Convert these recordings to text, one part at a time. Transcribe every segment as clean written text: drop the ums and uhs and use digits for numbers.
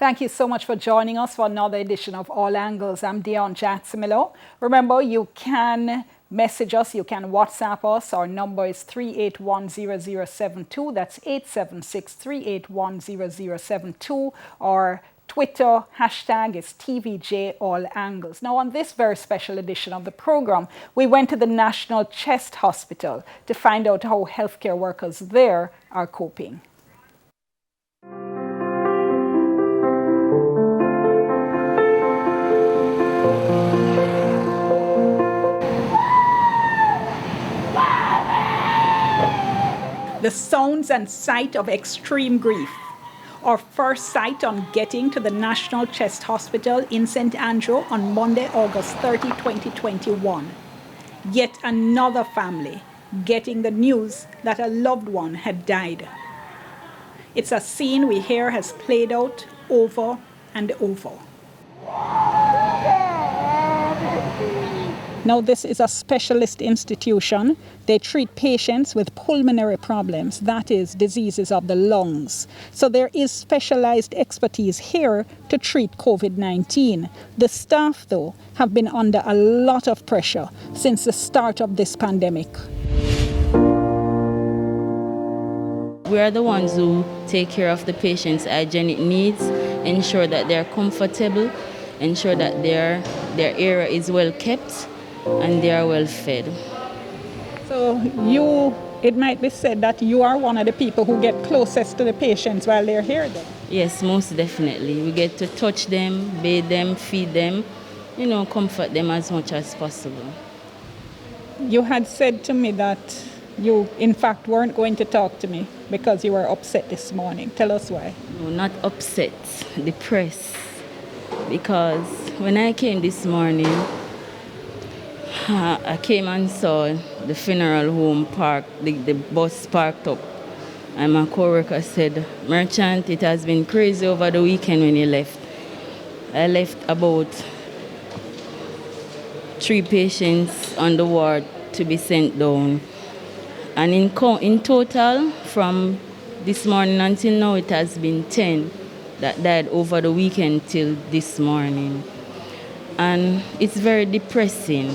Thank you so much for joining us for another edition of All Angles. I'm DIONNE Jackson-Miller. Remember, you can message us, you can WhatsApp us. Our number is 3810072. That's 876-3810072. Our Twitter hashtag is TVJ All Angles. Now, on this very special edition of the program, we went to the National Chest Hospital to find out how healthcare workers there are coping. The sounds and sight of extreme grief. Our first sight on getting to the National Chest Hospital in St. Andrew on Monday, August 30, 2021. Yet another family getting the news that a loved one had died. It's a scene we hear has played out over and over. Now, this is a specialist institution. They treat patients with pulmonary problems, that is, diseases of the lungs. So there is specialized expertise here to treat COVID-19. The staff, though, have been under a lot of pressure since the start of this pandemic. We are the ones who take care of the patient's hygienic needs, ensure that they're comfortable, ensure that their area is well kept, and they are well fed. So it might be said that you are one of the people who get closest to the patients while they're here then? Yes, most definitely. We get to touch them, bathe them, feed them, comfort them as much as possible. You had said to me that you, in fact, weren't going to talk to me because you were upset this morning. Tell us why. No, not upset, depressed. Because when I came this morning, I came and saw the funeral home parked, the bus parked up. And my co-worker said, "Merchant, it has been crazy over the weekend when you left." I left about 3 patients on the ward to be sent down. And in total, from this morning until now, it has been 10 that died over the weekend till this morning. And it's very depressing.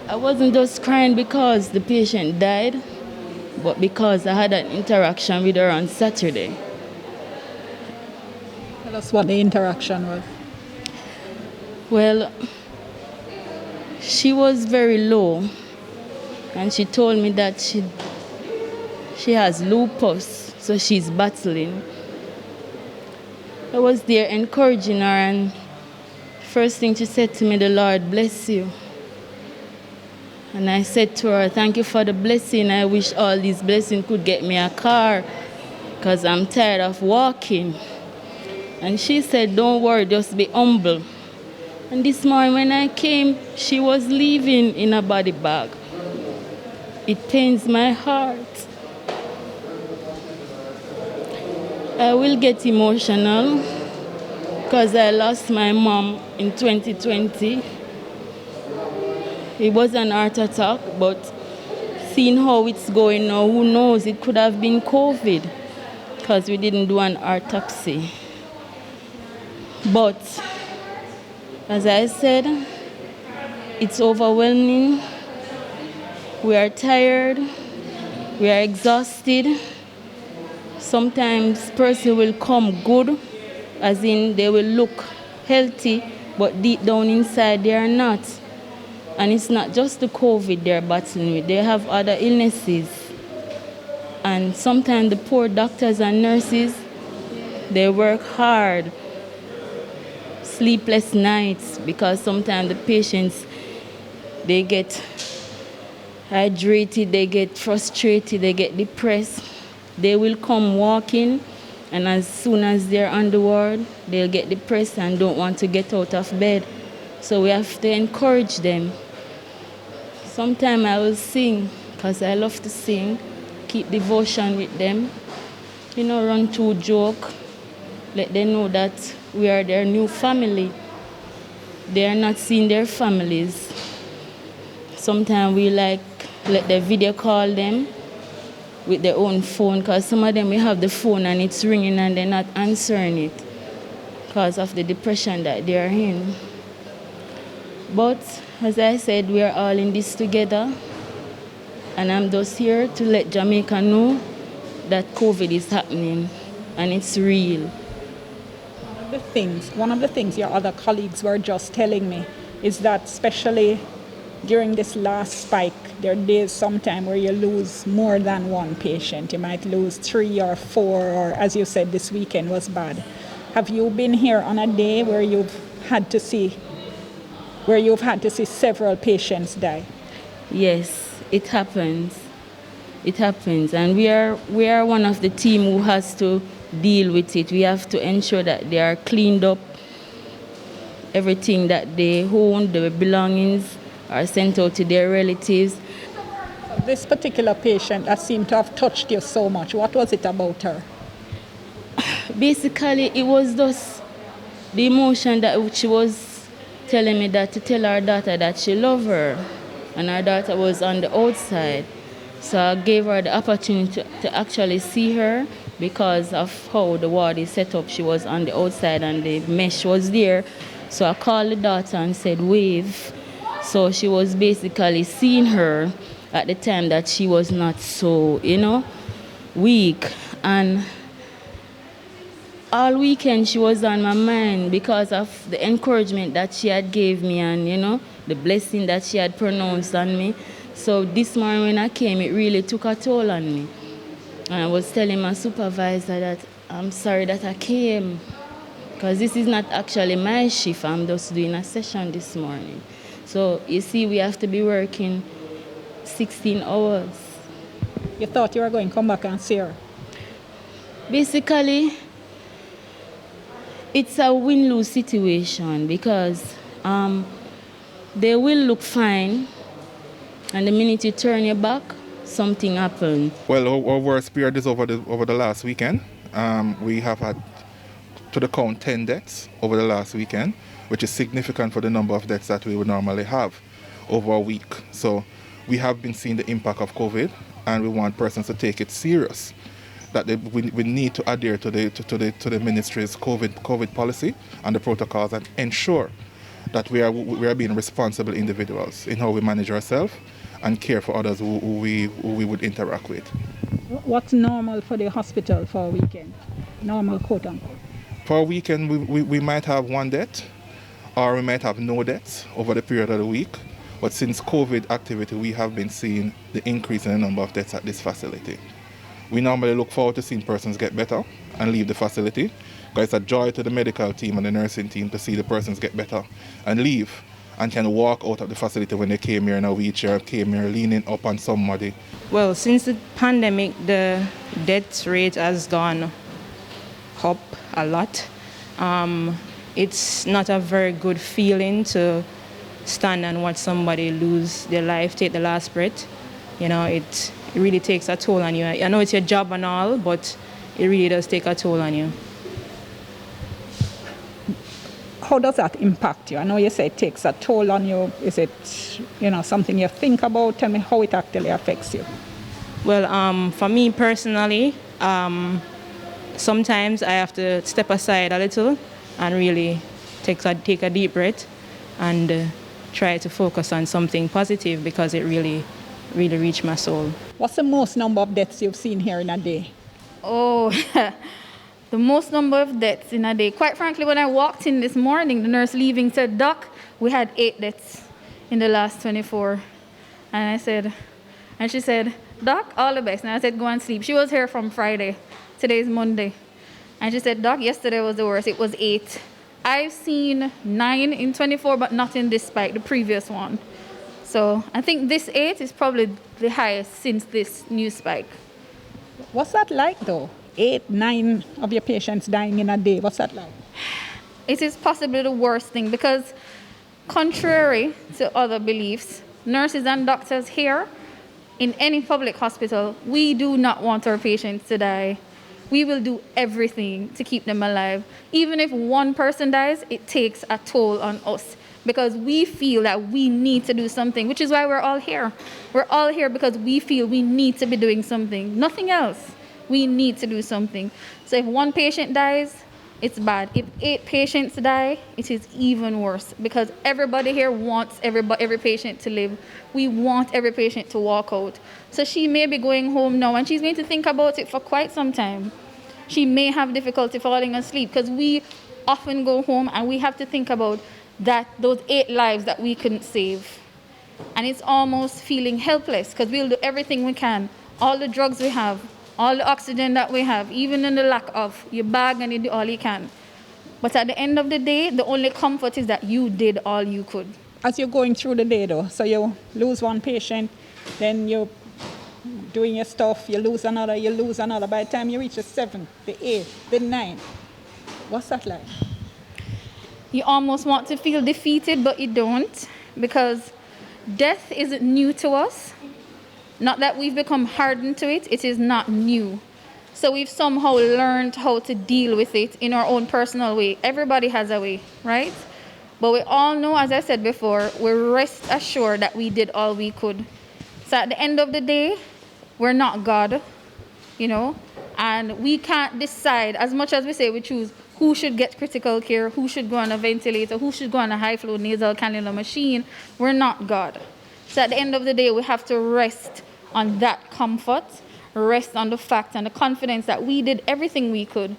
I wasn't just crying because the patient died, but because I had an interaction with her on Saturday. Tell us what the interaction was. Well, she was very low, and she told me that she has lupus, so she's battling. I was there encouraging her, and first thing she said to me, "The Lord bless you." And I said to her, "Thank you for the blessing. I wish all these blessings could get me a car because I'm tired of walking." And she said, "Don't worry, just be humble." And this morning when I came, she was leaving in a body bag. It pains my heart. I will get emotional because I lost my mom in 2020. It was an heart attack, but seeing how it's going now, who knows, it could have been COVID because we didn't do an autopsy. But as I said, it's overwhelming. We are tired. We are exhausted. Sometimes person will come good, as in they will look healthy, but deep down inside they are not. And it's not just the COVID they're battling with, they have other illnesses. And sometimes the poor doctors and nurses, they work hard, sleepless nights, because sometimes the patients, they get hydrated, they get frustrated, they get depressed. They will come walking, and as soon as they're on the ward, they'll get depressed and don't want to get out of bed. So we have to encourage them. Sometimes I will sing, because I love to sing, keep devotion with them. Run through joke, let them know that we are their new family. They are not seeing their families. Sometimes we let the video call them with their own phone, because some of them we have the phone and it's ringing and they're not answering it. because of the depression that they are in. But as I said, we are all in this together, and I'm just here to let Jamaica know that COVID is happening and it's real. One of the things your other colleagues were just telling me is that especially during this last spike, there are days sometime where you lose more than one patient. You might lose 3 or 4, or as you said, this weekend was bad. Have you been here on a day where you've had to see several patients die? Yes, it happens. It happens, and we are one of the team who has to deal with it. We have to ensure that they are cleaned up, everything that they own, their belongings are sent out to their relatives. This particular patient that seemed to have touched you so much, what was it about her? Basically, it was just the emotion that she was telling me, that to tell her daughter that she loved her, and her daughter was on the outside. So I gave her the opportunity to actually see her because of how the ward is set up. She was on the outside and the mesh was there. So I called the daughter and said, wave. So she was basically seeing her at the time that she was not so, weak. And all weekend she was on my mind because of the encouragement that she had gave me and, the blessing that she had pronounced on me. So this morning when I came, it really took a toll on me. And I was telling my supervisor that I'm sorry that I came because this is not actually my shift. I'm just doing a session this morning. So you see, we have to be working 16 hours. You thought you were going to come back and see her? Basically, it's a win-lose situation because they will look fine, and the minute you turn your back, something happens. Well, our worst period is over the last weekend. We have had to the count 10 deaths over the last weekend, which is significant for the number of deaths that we would normally have over a week. So we have been seeing the impact of COVID, and we want persons to take it serious. That we need to adhere to the ministry's COVID policy and the protocols, and ensure that we are being responsible individuals in how we manage ourselves and care for others who we would interact with. What's normal for the hospital for a weekend? Normal, quote unquote. For a weekend, we might have 1 death, or we might have no deaths over the period of the week. But since COVID activity, we have been seeing the increase in the number of deaths at this facility. We normally look forward to seeing persons get better and leave the facility, because it's a joy to the medical team and the nursing team to see the persons get better and leave and can walk out of the facility when they came here in a wheelchair, came here leaning up on somebody. Well, since the pandemic, the death rate has gone up a lot. It's not a very good feeling to stand and watch somebody lose their life, take the last breath. It really takes a toll on you. I know it's your job and all, but it really does take a toll on you. How does that impact you? I know you say it takes a toll on you. Is it, something you think about? Tell me how it actually affects you. Well, for me personally, sometimes I have to step aside a little and really take a deep breath and try to focus on something positive, because it really reached my soul. What's the most number of deaths you've seen here in a day? Oh, the most number of deaths in a day. Quite frankly, when I walked in this morning, the nurse leaving said, Doc, we had 8 deaths in the last 24. And she said, Doc, all the best. And I said, go and sleep. She was here from Friday. Today's Monday. And she said, Doc, yesterday was the worst. It was 8. I've seen 9 in 24, but not in this spike, the previous one. So I think this 8 is probably the highest since this new spike. What's that like, though? 8, 9 of your patients dying in a day. What's that like? It is possibly the worst thing, because contrary to other beliefs, nurses and doctors here in any public hospital, we do not want our patients to die. We will do everything to keep them alive. Even if one person dies, it takes a toll on us, because we feel that we need to do something, which is why we're all here. We're all here because we feel we need to be doing something. Nothing else. We need to do something. So if one patient dies, it's bad. If 8 patients die, it is even worse because everybody here wants every patient to live. We want every patient to walk out. So she may be going home now and she's going to think about it for quite some time. She may have difficulty falling asleep because we often go home and we have to think about those 8 lives that we couldn't save. And it's almost feeling helpless because we'll do everything we can, all the drugs we have, all the oxygen that we have, even in the lack of, you bag and you do all you can. But at the end of the day, the only comfort is that you did all you could. As you're going through the day though, so you lose one patient, then you're doing your stuff, you lose another. By the time you reach the 7th, the 8th, the 9th, what's that like? You almost want to feel defeated, but you don't, because death isn't new to us. Not that we've become hardened to it, it is not new. So we've somehow learned how to deal with it in our own personal way. Everybody has a way, right? But we all know, as I said before, we rest assured that we did all we could. So at the end of the day, we're not God, you know, and we can't decide, as much as we say we choose who should get critical care, who should go on a ventilator, who should go on a high-flow nasal cannula machine. We're not God. So at the end of the day, we have to rest on that comfort, rest on the fact and the confidence that we did everything we could.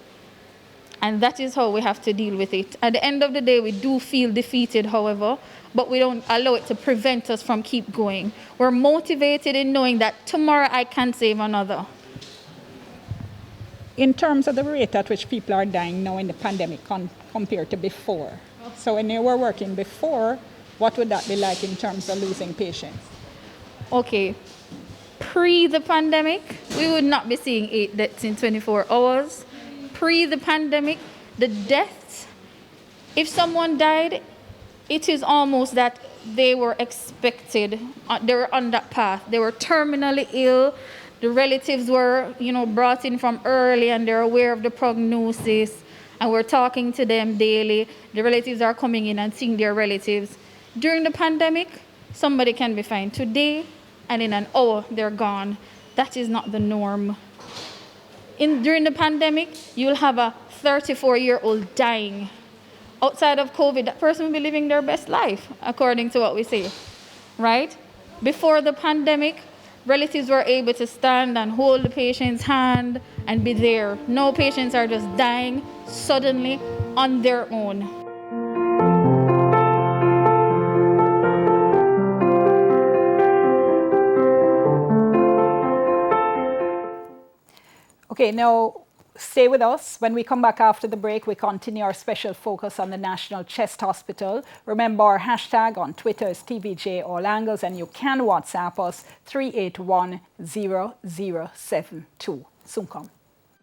And that is how we have to deal with it. At the end of the day, we do feel defeated, however, but we don't allow it to prevent us from keep going. We're motivated in knowing that tomorrow I can save another. In terms of the rate at which people are dying now in the pandemic compared to before. So when you were working before, what would that be like in terms of losing patients? Okay, pre the pandemic, we would not be seeing 8 deaths in 24 hours. Pre the pandemic, the deaths, if someone died, it is almost that they were expected, they were on that path. They were terminally ill. The relatives were, brought in from early and they're aware of the prognosis and we're talking to them daily. The relatives are coming in and seeing their relatives. During the pandemic, somebody can be fine today and in an hour they're gone. That is not the norm. During the pandemic, you'll have a 34-year-old dying. Outside of COVID, that person will be living their best life, according to what we say, right? Before the pandemic, relatives were able to stand and hold the patient's hand and be there. No patients are just dying suddenly on their own. Okay, now stay with us. When we come back after the break, we continue our special focus on the National Chest Hospital. Remember, our hashtag on Twitter is TVJ All Angles, and you can WhatsApp us 3810072. Soon come.